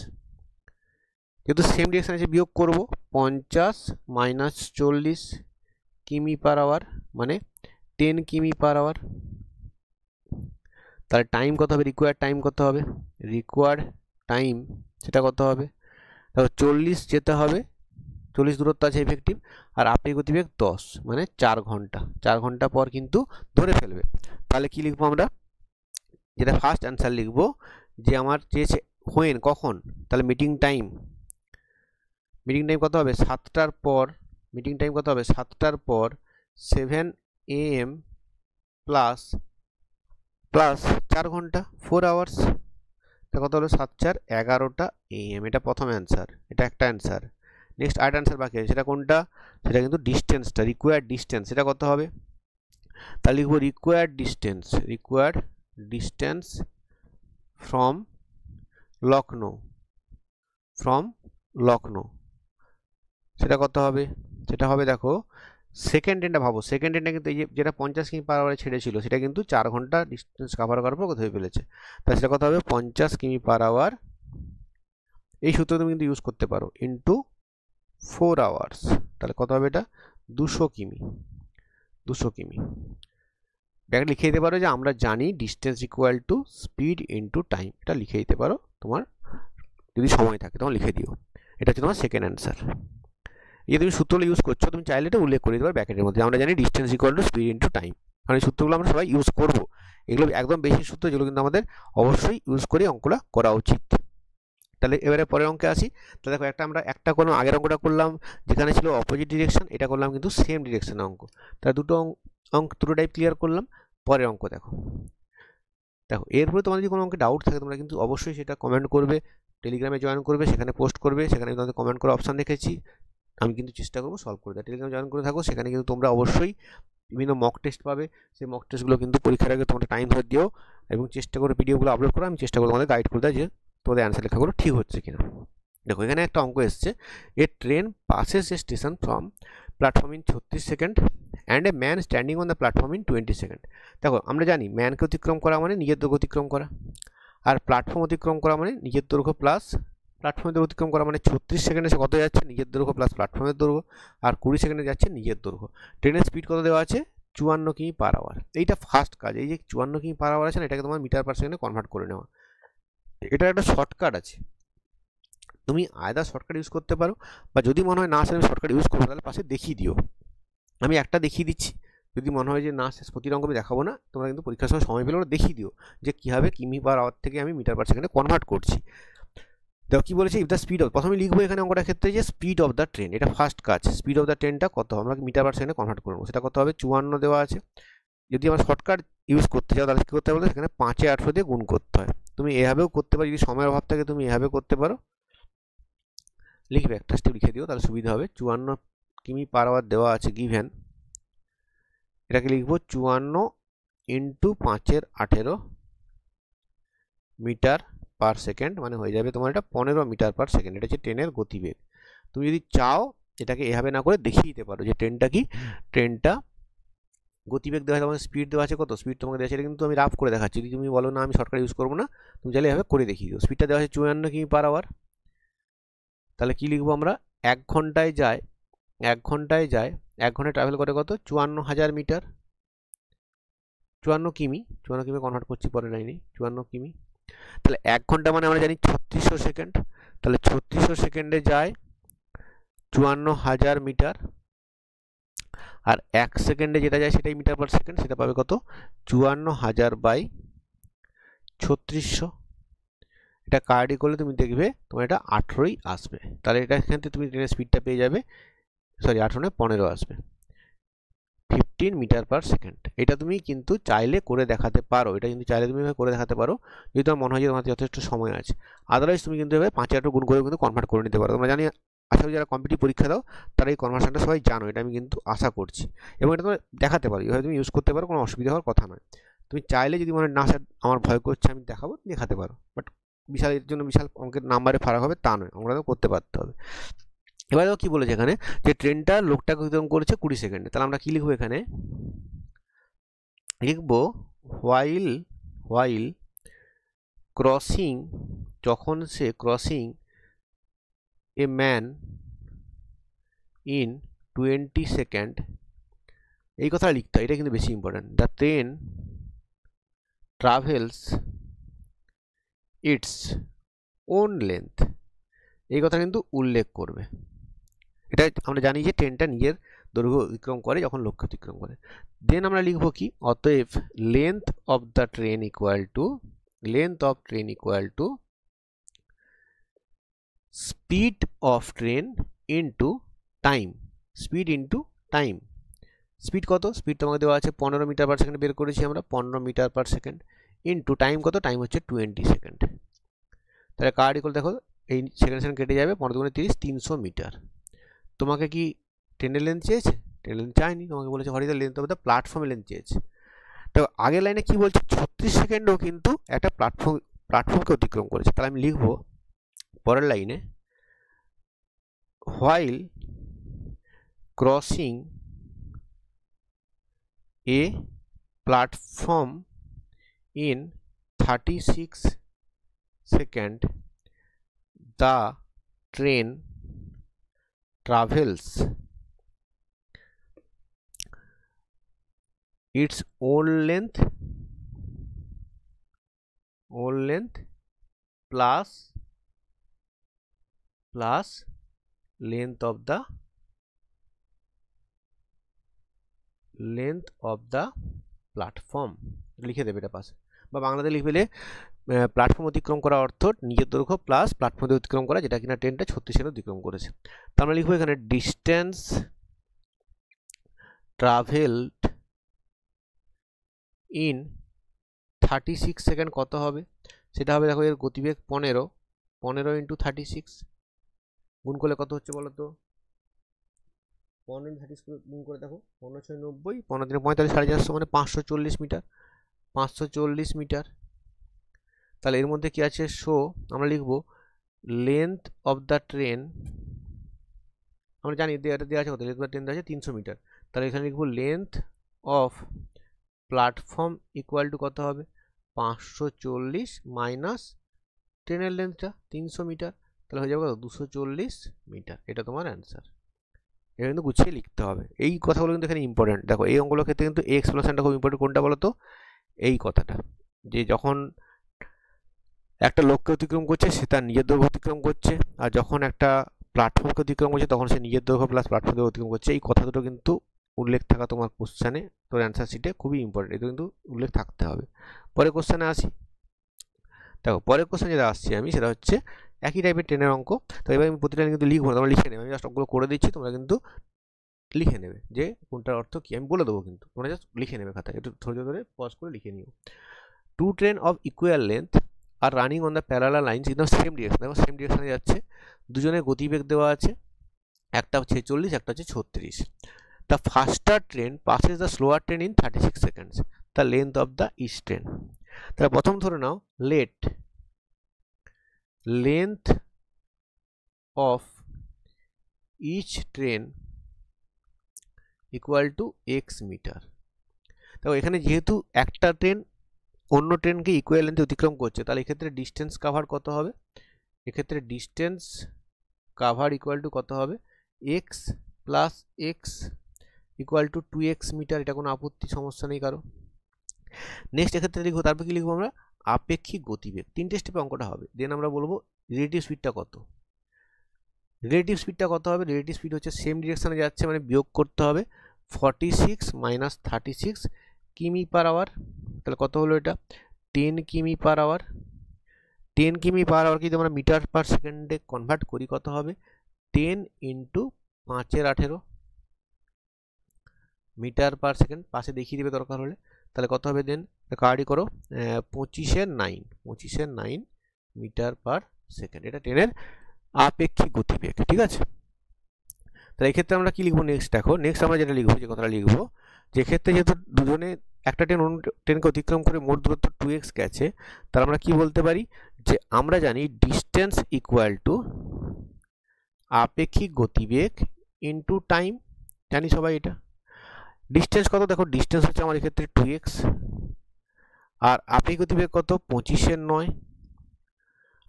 যেহেতু সেম ডিরেকশন আছে বিয়োগ করব, 50 মাইনাস 40 কিমি পার আওয়ার মানে 10 কিমি পার আওয়ার। তাহলে টাইম কত হবে, রিকোয়ার্ড টাইম সেটা কত হবে, তাহলে 40 যেতে হবে, 40 দূরত্ব আছে এফেক্টিভ, আর আপেক্ষিক গতিবেগ 10 মানে 4 ঘন্টা, 4 ঘন্টা পর কিন্তু ধরে ফেলবে। তাহলে কি লিখবো আমরা, যেটা ফার্স্ট অ্যান্সার লিখবো, যে আমার চেয়েছে হোয়েন, কখন, তাহলে মিটিং টাইম কত হবে, 7টার পর, মিটিং টাইম কত হবে, 7টার পর 7 AM প্লাস 4 ঘন্টা 4 আওয়ার্স, তা কত হলো, 7 4 11টা AM। এটা প্রথম অ্যান্সার, এটা একটা অ্যান্সার। নেক্সট আরেকটা অ্যান্সার বাকি আছে, সেটা কোনটা, সেটা কিন্তু ডিস্টেন্সটা, রিকোয়ার্ড ডিস্টেন্স, সেটা কত হবে, তাহলে লিখবো রিকোয়ার্ড ডিস্টেন্স ফ্রম লখনৌ, সেটা কত হবে, সেটা হবে দেখো সেকেন্ড ট্রেনটা ভাবো, সেকেন্ড ট্রেনটা কিন্তু এই যেটা 50 কিমি পার আওয়ারে ছেড়েছিল, সেটা কিন্তু 4 ঘন্টা ডিস্টেন্স কভার করার পর ধরে ফেলেছে, তাহলে সেটা কত হবে 50 কিমি পার আওয়ার, এই সূত্র তুমি কিন্তু ইউজ করতে পারো, ইন্টু 4 আওয়ার্স, তাহলে কত হবে এটা 200 কিমি। ব্যাকেট লিখে দিতে পারো যে আমরা জানি distance equal to speed into time, এটা লিখে দিতে পারো তোমার যদি সময় থাকে তখন লিখে দিও। এটা হচ্ছে তোমার সেকেন্ড অ্যান্সার। এই তুমি সূত্রগুলো ইউজ করছো, তুমি চাইলে এটা উল্লেখ করে দিতে পারো ব্যাকেটের মধ্যে, আমরা জানি distance equal to speed into time. কারণ এই সূত্রগুলো আমরা সবাই ইউজ করবো, এগুলো একদম বেশি সূত্র যেগুলো কিন্তু আমাদের অবশ্যই ইউজ করে অঙ্কটা করা উচিত। তাহলে এবারে পরের অঙ্কে আসি। তাহলে দেখো একটা করলাম, আগের অঙ্কটা করলাম যেখানে ছিল অপোজিট ডিরেকশন, এটা করলাম কিন্তু সেম ডিরেকশনের অঙ্ক। তাহলে দুটো টাইপ ক্লিয়ার করলাম। পরের অঙ্ক দেখো এরপরে তোমাদের যদি কোনো অঙ্কে ডাউট থাকে তোমরা কিন্তু অবশ্যই সেটা কমেন্ট করবে, টেলিগ্রামে জয়েন করবে, সেখানে পোস্ট করবে, সেখানে তোমাদের কমেন্ট করার অপশান রেখেছি, আমি কিন্তু চেষ্টা করবো সলভ করে দেওয়া। টেলিগ্রামে জয়েন করে থাকো, সেখানে কিন্তু তোমরা অবশ্যই বিভিন্ন মক টেস্ট পাবে, সেই মক টেস্টগুলো কিন্তু পরীক্ষার আগে তোমরা টাইম ধরে দিও এবং চেষ্টা করে ভিডিওগুলো আপলোড করো, আমি চেষ্টা করবো তোমাদের গাইড করে দেওয়া যে তোমাদের অ্যান্সার লেখাগুলো ঠিক হচ্ছে কিনা। দেখো এখানে একটা অঙ্ক এসছে, a train passes a station from platform in 36 second and a man standing on the platform in 20 second. দেখো আমরা জানি ম্যানকে অতিক্রম করা মানে নিজের দৈর্ঘ্য অতিক্রম করা, আর প্ল্যাটফর্ম অতিক্রম করা মানে নিজের দৈর্ঘ্য প্লাস প্ল্যাটফর্মের অতিক্রম করা, মানে 36 সেকেন্ডে সে কত যাচ্ছে নিজের দৈর্ঘ্য প্লাস প্ল্যাটফর্মের দৈর্ঘ্য, আর 20 সেকেন্ডে যাচ্ছে নিজের দৈর্ঘ্য। ট্রেনের স্পিড কত দেওয়া আছে 54 কিমি পার আওয়ার। এইটা ফার্স্ট কাজ, এই যে 54 কিমি পার আওয়ার আছে না, এটাকে তোমার মিটার পার সেকেন্ডে কনভার্ট করে নেওয়া। এটার একটা শর্টকাট আছে, তুমি আয়দা শর্টকাট ইউজ করতে পারো, বা যদি মনে হয় না সে শর্টকাট ইউজ করবো তাহলে পাশে দেখিয়ে দিও, আমি একটা দেখিয়ে দিচ্ছি। যদি মনে হয় যে না শেষ প্রতিটা অঙ্ক আমি দেখাবো না, তোমরা কিন্তু পরীক্ষার সময় পেলে ওরা দেখিয়ে দিও যে কীভাবে কিমি পার আওয়ার থেকে আমি মিটার পার সেকেন্ডে কনভার্ট করছি। দেখো কী বলেছে, ইফ দ্য স্পিড অফ, প্রথমে লিখবো এখানে অঙ্কটার ক্ষেত্রে যে স্পিড অফ দ্য ট্রেন, এটা ফার্স্ট কাজ। স্পিড অফ দ্য ট্রেনটা কত আমরা মিটার পার সেকেন্ডে কনভার্ট করবো, সেটা কত হবে 54 দেওয়া আছে। যদি আমরা শর্টকাট ইউজ করতে চাও তাহলে কী করতে হবে, সেখানে 5 8 দিয়ে গুণ করতে হয়। তুমি এভাবেও করতে পারো, যদি সময়ের অভাব থাকে তুমি এভাবে করতে পারো, লিখবে একটা স্টেপ লিখে দিও তাহলে সুবিধা হবে। 54 কিমি পার আওয়ার দেওয়া আছে গিভেন, এটাকে লিখবো 54 ইন্টু 5 18 মিটার পার সেকেন্ড, মানে হয়ে যাবে তোমার এটা 15 মিটার পার সেকেন্ড। এটা হচ্ছে ট্রেনের গতিবেগ। তুমি যদি চাও এটাকে এভাবে না করে দেখিয়ে দিতে পারো যে ট্রেনটা গতিবেগ দেওয়া আছে, তোমার স্পিড দেওয়া আছে, কত স্পিড তোমাকে দেওয়া আছে, এটা কিন্তু আমি রাফ করে দেখাচ্ছি। যদি তুমি বলো না আমি শর্টকাট ইউজ করবো না, তুমি চাইলে এভাবে করে দেখিয়ে দিও। স্পিডটা দেওয়া আছে 54 কিমি পার আওয়ার, তাহলে কি লিখবো আমরা, 1 ঘন্টায় যায় 1 ঘন্টায় ট্রাভেল করে কত 54,000 মিটার, 54 কিমি কনভার্ট করছি পরের লাইনে 54 কিমি। তাহলে 1 ঘন্টা মানে আমরা জানি 3600 সেকেন্ড, তাহলে 3600 সেকেন্ডে যায় 54,000 মিটার, আর 1 সেকেন্ডে যেটা যায় সেটাই মিটার পার সেকেন্ড, সেটা পাবে কত 54,000 বাই 3600। এটা কার্ডি করলে তুমি দেখবে তোমার এটা 18ই আসবে। তাহলে এটা এখান থেকে তুমি ট্রেনের স্পিডটা পেয়ে যাবে, সরি 18 নয় 15 আসবে, 15 মিটার পার সেকেন্ড। এটা তুমি কিন্তু চাইলে করে দেখাতে পারো, এটা কিন্তু চাইলে তুমি করে দেখাতে পারো যদি তোমার মনে হয় যে তোমার যথেষ্ট সময় আছে। আদারওয়াইজ তুমি কিন্তু এভাবে 5 8 গুণ করে কিন্তু কনভার্ট করে নিতে পারো। তোমরা জানি আশা করি যারা কম্পিটিটিভ পরীক্ষা দাও তারা এই কনভার্সনটা সবাই জানো, এটা আমি কিন্তু আশা করছি, এবং এটা তুমি দেখাতে পারো, এভাবে তুমি ইউজ করতে পারো, কোনো অসুবিধা হওয়ার কথা নয়। তুমি চাইলে যদি মনে না স্যার আমার ভয় করছে আমি দেখাবো, দেখাতে পারো, বাট এর জন্য বিশাল অঙ্কের নাম্বারে ফারাক হবে তা নয়, আমরা করতে পারতে হবে। এবার কি বলেছে এখানে যে ট্রেনটা লোকটাকে অতিক্রম করেছে 20 সেকেন্ডে, তাহলে আমরা কি লিখবো এখানে, লিখবো হোয়াইল ক্রসিং, যখন সে crossing a man in 20 second, এই কথা লিখতে হয়, এটা কিন্তু বেশি important. The train travels its own length, এই কথা কিন্তু উল্লেখ করবে। এটা আমরা জানি যে ট্রেনটা নিজের দৈর্ঘ্য অতিক্রম করে যখন লক্ষ্য অতিক্রম করে। দেন আমরা লিখবো কি, অতএব length of train equal two speed of train into time, speed কত, স্পিড তোমাকে দেওয়া আছে 15 মিটার পার সেকেন্ড, বের করেছি আমরা 15 metre per second, into time কত, টাইম হচ্ছে 20 সেকেন্ড। তাহলে কার্ড ইকুয়াল, দেখো এই সেকেন্ড কেটে যাবে, 15 × 30 300 মিটার। তোমাকে কি ট্রেনের লেন্থ চেয়েছে, ট্রেন লেন্থ চায়নি, তোমাকে বলেছে what is the length of the প্ল্যাটফর্মের লেন্থ চেয়েছে। তো আগের লাইনে কি বলছে 36 সেকেন্ডও কিন্তু একটা প্ল্যাটফর্মকে অতিক্রম করেছে। তাহলে আমি লিখবো পরের লাইনে, while crossing A platform in 36 second the train travels its own length plus length of the platform লিখে দেবে এটা পাশে, বা বাংলাতে লিখবে প্ল্যাটফর্ম অতিক্রম করা অর্থ নিজের দৈর্ঘ্য প্লাস প্ল্যাটফর্ম অতিক্রম করা, যেটা কিনা ট্রেনটা 36 অতিক্রম করেছে। তো আমরা লিখবো এখানে ডিস্টেন্স ট্রাভেলড ইন 36 সেকেন্ড কত হবে, সেটা হবে দেখো এর গতিবেগ 15 ইন্টু 36 গুণ করলে কত হচ্ছে বলো তো, 15 36 গুণ করে দেখো 15 6 90, 15 3 45, 450 মানে 540 মিটার, 540 মিটার। তাহলে এর মধ্যে কি আছে শো, আমরা লিখবো লেন্থ অফ দ্য ট্রেন, আমরা জানি এটা দেওয়া আছে কত, লেন্থ অফ দ্য ট্রেন দেওয়া আছে 300 মিটার, তাহলে এখানে লিখবো length of platform equal to কত হবে 540 মাইনাস ট্রেনের লেন্থটা 300 মিটার, তাহলে হয়ে যাবে কত 240 মিটার। এটা তোমার অ্যান্সার। এটা কিন্তু গুছিয়ে লিখতে হবে, এই কথাগুলো কিন্তু এখানে ইম্পর্টেন্ট। দেখো এই অঙ্কগুলোর ক্ষেত্রে কিন্তু এক্সপ্লেনেশনটা খুব ইম্পর্টেন্ট। কোনটা বলো তো, এই কথাটা যে যখন একটা লোককে অতিক্রম করছে সে তার নিজের দৈর্ঘ্য অতিক্রম করছে, আর যখন একটা প্ল্যাটফর্মকে অতিক্রম করছে তখন সে নিজের দৈর্ঘ্য প্লাস প্ল্যাটফর্মকে অতিক্রম করছে। এই কথা দুটো কিন্তু উল্লেখ থাকা তোমার কোশ্চেনে, তোর অ্যান্সার শিটে খুবই ইম্পর্টেন্ট, এটা কিন্তু উল্লেখ থাকতে হবে। পরের কোশ্চেনে আসি। দেখো পরের কোশ্চেন যেটা আসছি আমি, সেটা হচ্ছে একই টাইপের ট্রেনের অঙ্ক। তো এবার আমি প্রতিটা কিন্তু লিখবো না, তোমরা লিখে নেবে, আমি জাস্ট অঙ্কগুলো করে দিচ্ছি, তোমরা কিন্তু লিখে নেবে যে কোনটার অর্থ কি, আমি বলে দেবো, কিন্তু তোমরা জাস্ট লিখে নেবে খাতায়, একটু ধৈর্য ধরে পজ করে লিখে নিও। Two train of equal length are running on the parallel lines in the same direction, দেখো সেম ডিরেকশনে যাচ্ছে, দুজনের গতিবেগ দেওয়া আছে, একটা 46 একটা হচ্ছে 36। The faster train passes the slower train in 36 seconds, the length of the east train. তাহলে প্রথম ধরে নাও length of each train equal to x metre. দেখো এখানে যেহেতু একটা ট্রেন অন্য ট্রেনকে ইকুয়াল লেন্থে অতিক্রম করছে, তাহলে এক্ষেত্রে ডিস্টেন্স কাভার কত হবে, এক্ষেত্রে ডিস্টেন্স কাভার ইকুয়াল টু কত হবে x plus x equal to 2x metre. এটা কোনো আপত্তি সমস্যা নেই কারো। নেক্সট এক্ষেত্রে লিখবো, তারপর কি লিখবো আমরা, আপেক্ষিক গতিবেগ। তিনটে স্টেপে অঙ্কটা হবে। দেন আমরা বলবো রিলেটিভ স্পিডটা কত, রিলেটিভ স্পিডটা কত হবে, রিলেটিভ স্পিড হচ্ছে সেম ডিরেকশনে যাচ্ছে মানে বিয়োগ করতে হবে 46 মাইনাস 36 কিমি পার আওয়ার। তাহলে কত হলো এটা 10 কিমি পার আওয়ার। 10 কিমি পার আওয়ার যদি আমরা মিটার পার সেকেন্ডে কনভার্ট করি কত হবে 10 ইন্টু 5 এর 18 মিটার পার সেকেন্ড, পাশে দেখিয়ে দেবে দরকার হলে। তাহলে কত হবে দেন কার্ডই করো 25 এর 9 মিটার পার সেকেন্ড। এটা ট্রেনের আপেক্ষিক গতিবেগ, ঠিক আছে। তাহলে এক্ষেত্রে আমরা কি লিখবো নেক্সট, দেখো নেক্সট আমরা যেটা লিখবো, যে কথাটা লিখবো, যে ক্ষেত্রে যেহেতু দুজনে একটা ট্রেন অন্য ট্রেনকে অতিক্রম করে মোট দূরত্ব 2x গেছে, তাহলে আমরা কি বলতে পারি যে আমরা জানি ডিস্টেন্স ইকুয়াল টু আপেক্ষিক গতিবেগ ইন্টু টাইম, জানি সবাই এটা। ডিস্টেন্স কত, দেখো ডিস্টেন্স হচ্ছে আমার এক্ষেত্রে 2x, আর আপেক্ষিক গতিবেগ কত 25 এর 9,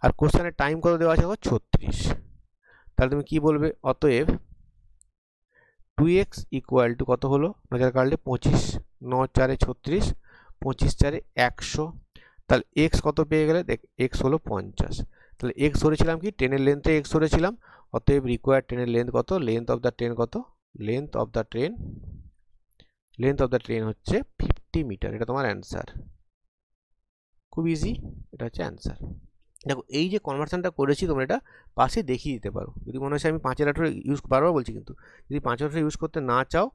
আর কোশ্চেনের টাইম কত দেওয়া আছে 36। তাহলে তুমি কি বলবে, অতএব 2x ইকুয়াল টু কত হলো, নজর কাটলে 25 9 4 36 25 4 100। তাহলে x কত পেয়ে গেলে, দেখ x হলো 50। তাহলে x ধরেছিলাম কি ট্রেনের লেন্থে x ধরেছিলাম, অতএব রিকোয়ার্ড ট্রেনের লেন্থ কত, লেন্থ অফ দ্য ট্রেন কত, লেন্থ অফ দ্য ট্রেন হচ্ছে 50 মিটার। এটা তোমার অ্যান্সার, খুব ইজি, এটা হচ্ছে অ্যান্সার। দেখো এই যে কনভার্সনটা করেছি তোমরা এটা পাশে দেখিয়ে দিতে পারো, যদি মনে হয় আমি 5 এর 18 ইউজ বারবার বলছি, কিন্তু যদি 5 এর 18 ইউজ করতে না চাও,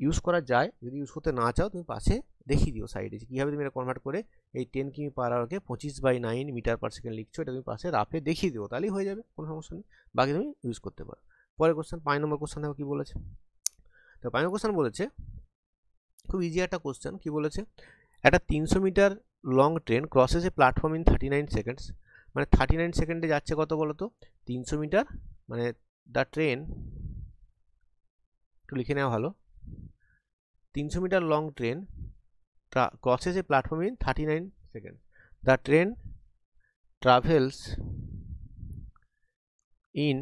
ইউজ করা যায়, যদি ইউজ করতে না চাও তুমি পাশে দেখিয়ে দিও সাইডে যে কীভাবে তুমি এটা কনভার্ট করে এই 10 কিমি পার আওয়ারকে 25/9 মিটার পার সেকেন্ড লিখছো, এটা তুমি পাশে রাফে দেখিয়ে দিও, তাহলেই হয়ে যাবে, কোনো সমস্যা নেই, বাকি তুমি ইউজ করতে পারো। পরের কোশ্চেন 5 নম্বর কোশ্চেন দেখো কী বলেছে। তো 5 নম্বর কোশ্চেন বলেছে, খুব ইজি একটা কোশ্চেন, কি বলেছে, একটা 300 metre long train crosses a platform in 39 seconds, মানে 39 সেকেন্ডে যাচ্ছে কত বলো তো 300 মিটার, মানে দ্য ট্রেন, একটু লিখে নেওয়া ভালো, 300 metre long train crosses a platform in 39 seconds. The train travels in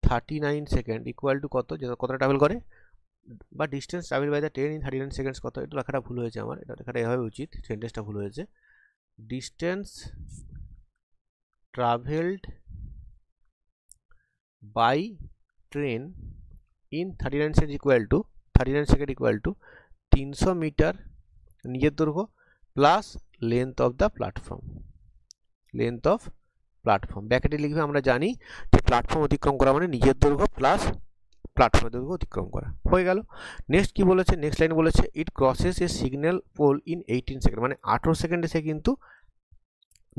39 second equal to কত, যেটা কতটা ট্রাভেল করে বা distance travel by the train in 39 seconds কত, এটা লেখাটা ভুল হয়েছে আমার, এটা লেখাটা এভাবে উচিত, সেন্টেন্সটা ভুল হয়েছে। Distance travelled by train in 39 second equal to 300 metre নিজের দৈর্ঘ্য plus length of the platform. ব্র্যাকেটে লিখবে, আমরা জানি যে প্ল্যাটফর্ম অতিক্রম করা মানে নিজের দৈর্ঘ্য প্লাস প্ল্যাটফর্মের দৈর্ঘ্য অতিক্রম করা। হয়ে গেল। নেক্সট কি বলেছে, নেক্সট লাইন বলেছে it crosses a signal pole in 18 second, মানে 18 সেকেন্ডে সে কিন্তু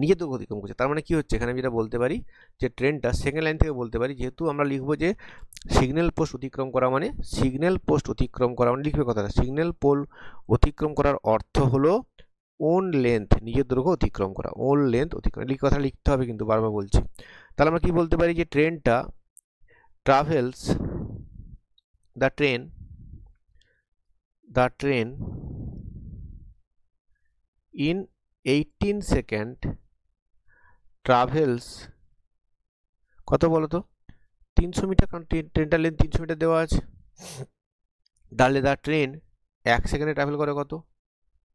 নিজের দৈর্ঘ্য অতিক্রম করছে। তার মানে কি হচ্ছে, এখানে আমি যেটা বলতে পারি যে ট্রেনটা সেকেন্ড লাইন থেকে বলতে পারি, যেহেতু আমরা লিখবো যে সিগন্যাল পোস্ট অতিক্রম করা মানে লিখবে কথাটা, সিগন্যাল পোল অতিক্রম করার অর্থ হলো ওন লেন্থ, নিজের দৈর্ঘ্য অতিক্রম করা, ওন লেন্থ অতিক্রম, কথা লিখতে হবে কিন্তু, বারবার বলছি। তাহলে আমরা কি বলতে পারি যে ট্রেনটা travels the train in 18 second travels কত বলো তো, 300 মিটার, কারণ ট্রেনটার লেন্থ 300 মিটার দেওয়া আছে। তাহলে দ্য ট্রেন 1 সেকেন্ডে ট্রাভেল করে কত,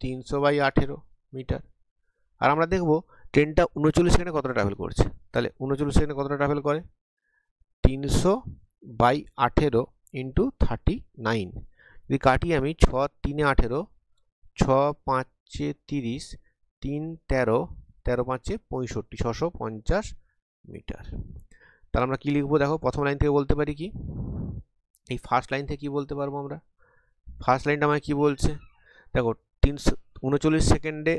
300/18 মিটার। আর আমরা দেখবো ট্রেনটা 39 সেকেন্ডে কতটা ট্রাভেল করছে। তাহলে 39 সেকেন্ডে কতটা ট্রাভেল করে, 300/18 ইন্টু 39। যদি কাটি আমি, 6 3 18, 6 5 30, 3 13, 13 5 65, 650 মিটার। তাহলে আমরা কি লিখবো, দেখো প্রথম লাইন থেকে বলতে পারি কি, এই ফার্স্ট লাইন থেকে কি বলতে পারবো আমরা, ফার্স্ট লাইনটা আমায় কি বলছে, দেখো 39 সেকেন্ডে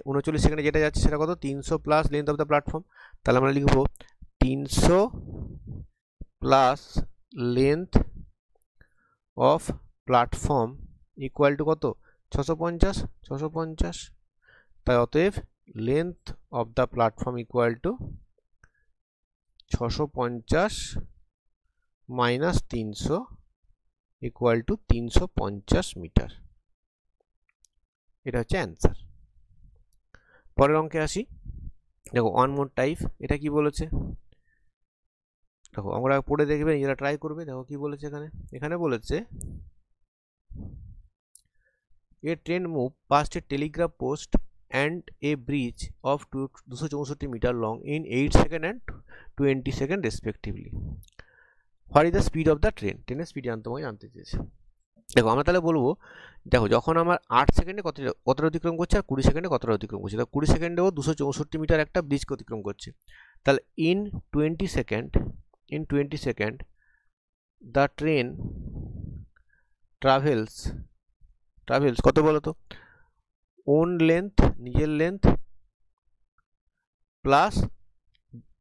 যেটা যাচ্ছে সেটা কত, 300 plus length of the platform. তাহলে আমরা লিখবো 300 plus length of platform equal to কত, 650। তাই অতএব length of the platform equal to 650 minus 300 equal to 350 metre. এটা হচ্ছে অ্যান্সার। পরের অঙ্কে আসি। দেখো ওয়ান মোর টাইপ, এটা কি বলেছে, দেখো আমরা পড়ে দেখবে, নিজেরা ট্রাই করবে। দেখো কি বলেছে এখানে বলেছে a train move past a telegraph post and a bridge of 264 metre long in 8 second and 20 second respectively. What is the speed of the train, ট্রেনের স্পিড জানতে চেয়েছে। দেখো আমরা তাহলে বলবো, দেখো যখন আমার 8 সেকেন্ডে কতটা অতিক্রম করছে আর 20 সেকেন্ডে কতটা অতিক্রম করছে। তো 20 সেকেন্ডেও 264 মিটার একটা ব্রিজকে অতিক্রম করছে। তাহলে in 20 second the train travels কত বলো তো, ওন লেন্থ নিজের length plus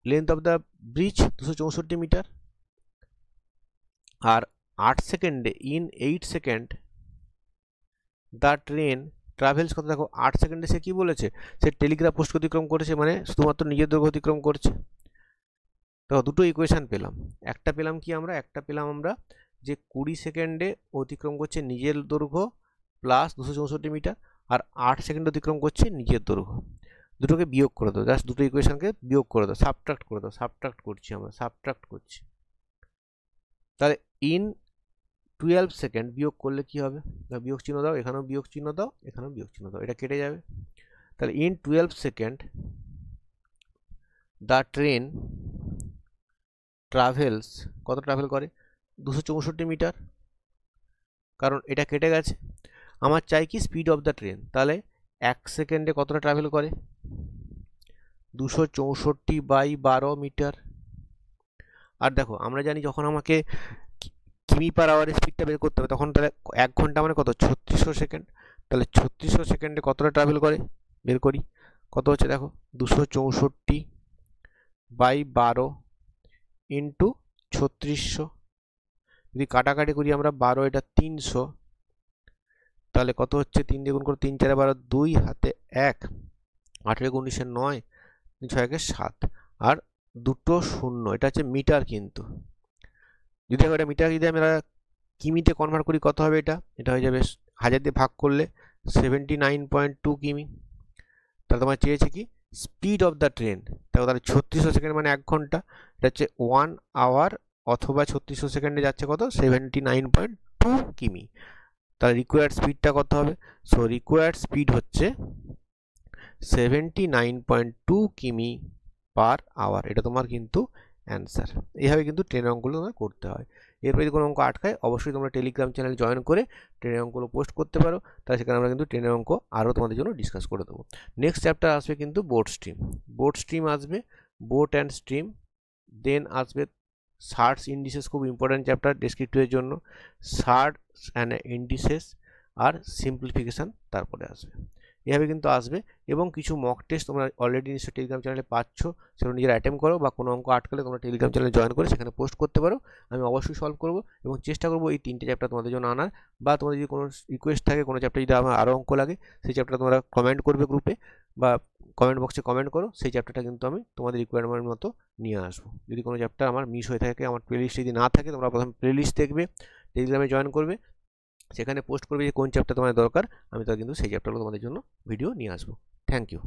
length of the bridge 264 metre, আর 8 সেকেন্ডে in 8 second the train travels কত, দেখো 8 সেকেন্ডে সে কি বলেছে, সে টেলিগ্রাফ পোস্ট অতিক্রম করেছে, মানে শুধুমাত্র নিজের দৈর্ঘ্য অতিক্রম করছে। দেখো দুটো ইকুয়েশন পেলাম, একটা পেলাম আমরা যে 20 সেকেন্ডে অতিক্রম করছে নিজের দৈর্ঘ্য প্লাস 264 মিটার, আর 8 সেকেন্ড অতিক্রম করছে নিজের দৈর্ঘ্য। দুটোকে বিয়োগ করে দাও, জাস্ট দুটো ইকুয়েশনকে বিয়োগ করে দাও, সাবট্রাক্ট করে দাও, সাবট্রাক্ট করছি। তাহলে ইন 12 সেকেন্ড বিয়োগ করলে কি হবে, বিয়োগ চিহ্ন দাও, এখানেও বিয়োগ চিহ্ন দাও, এখানেও বিয়োগ চিহ্ন দাও, এটা কেটে যাবে। তাহলে in 12 second the train travels কত ট্রাভেল করে, 264 মিটার, কারণ এটা কেটে গেছে। আমার চাই কি স্পিড অফ দ্য ট্রেন, তাহলে 1 সেকেন্ডে কতটা ট্রাভেল করে, 264/12 মিটার। আর দেখো আমরা জানি যখন আমাকে কিমি পার আওয়ারের স্পিডটা বের করতে হবে, তখন তাহলে 1 ঘন্টা মানে কত, 3600 সেকেন্ড। তাহলে 3600 সেকেন্ডে কতটা ট্রাভেল করে বের করি, কত হচ্ছে দেখো, 264/12 ইন্টু 3600। যদি কাটাকাটি করি আমরা, 12 এটা 300, তাহলে কত হচ্ছে, 3 দিয়ে গুণ করে 3 4 12, 2 হাতে 1, 8 19 9, 6 1 7, আর দুটো শূন্য, এটা হচ্ছে মিটার। কিন্তু যদি এটা মিটার যদি আমরা কিমিতে কনভার্ট করি কত হবে, এটা হয়ে যাবে 1000 দিয়ে ভাগ করলে 79.2 কিমি। তাহলে তোমার চেয়েছে কি স্পিড অফ দ্য ট্রেন, দেখো তাহলে 3600 সেকেন্ড মানে 1 ঘন্টা, এটা হচ্ছে 1 আওয়ার, অথবা 3600 সেকেন্ডে যাচ্ছে কত, 79.2 কিমি। তার রিকোয়ার্ড স্পিডটা কত হবে? সো রিকোয়ার্ড স্পিড হচ্ছে 79.2 কিমি পার আওয়ার। এটা তোমার কিন্তু অ্যান্সার। এইভাবে কিন্তু ট্রেনের অঙ্কগুলো তোমার করতে হয়। এরপরে যদি কোনো অঙ্ক আটকায় অবশ্যই তোমরা টেলিগ্রাম চ্যানেল জয়েন করে ট্রেনের অঙ্কগুলো পোস্ট করতে পারো, তাহলে সেখানে আমরা কিন্তু ট্রেনের অঙ্ক আরও তোমাদের জন্য ডিসকাস করে দেবো। নেক্সট চ্যাপ্টার আসবে কিন্তু বোট স্ট্রিম। বোট স্ট্রিম আসবে, বোট অ্যান্ড স্ট্রিম। দেন আসবে সার্চ ইন্ডিসেস, খুব ইম্পর্ট্যান্ট চ্যাপ্টার ডেসক্রিপটিভের জন্য। সার্চ অ্যান্ড ইন্ডিসেস আর সিম্পলিফিকেশান তারপরে আসবে। এভাবে কিন্তু আসবে, এবং কিছু মক টেস্ট তোমরা অলরেডি নিশ্চয়ই টেলিগ্রাম চ্যানেলে পাচ্ছ, সেগুলো নিজেরা অ্যাটেম্প করো, বা কোনো অঙ্ক আটকালে তোমরা টেলিগ্রাম চ্যানেলে জয়েন করে সেখানে পোস্ট করতে পারো। আমি অবশ্যই সলভ করবো এবং চেষ্টা করবো এই 3টে চ্যাপ্টার তোমাদের জন্য আনার। বা তোমাদের যদি কোনো রিকোয়েস্ট থাকে, কোনো চ্যাপ্টার যদি আমার আরও অঙ্ক লাগে, সেই চ্যাপ্টার তোমরা কমেন্ট করবে গ্রুপে বা কমেন্ট বক্সে কমেন্ট করো, সেই চ্যাপ্টারটা কিন্তু আমি তোমাদের রিকোয়ারমেন্ট মতো নিয়ে আসবো। যদি কোনো চ্যাপ্টার আমার মিস হয়ে থাকে, আমার প্লেলিস্ট যদি না থাকে, তোমরা প্রথমে প্লেলিস্ট দেখবে, টেলিগ্রামে জয়েন করবে, সেখানে পোস্ট করবে যে কোন চ্যাপ্টার তোমার দরকার, আমি তাহলে কিন্তু সেই চ্যাপ্টারগুলো তোমাদের জন্য ভিডিও নিয়ে আসবো। Thank you.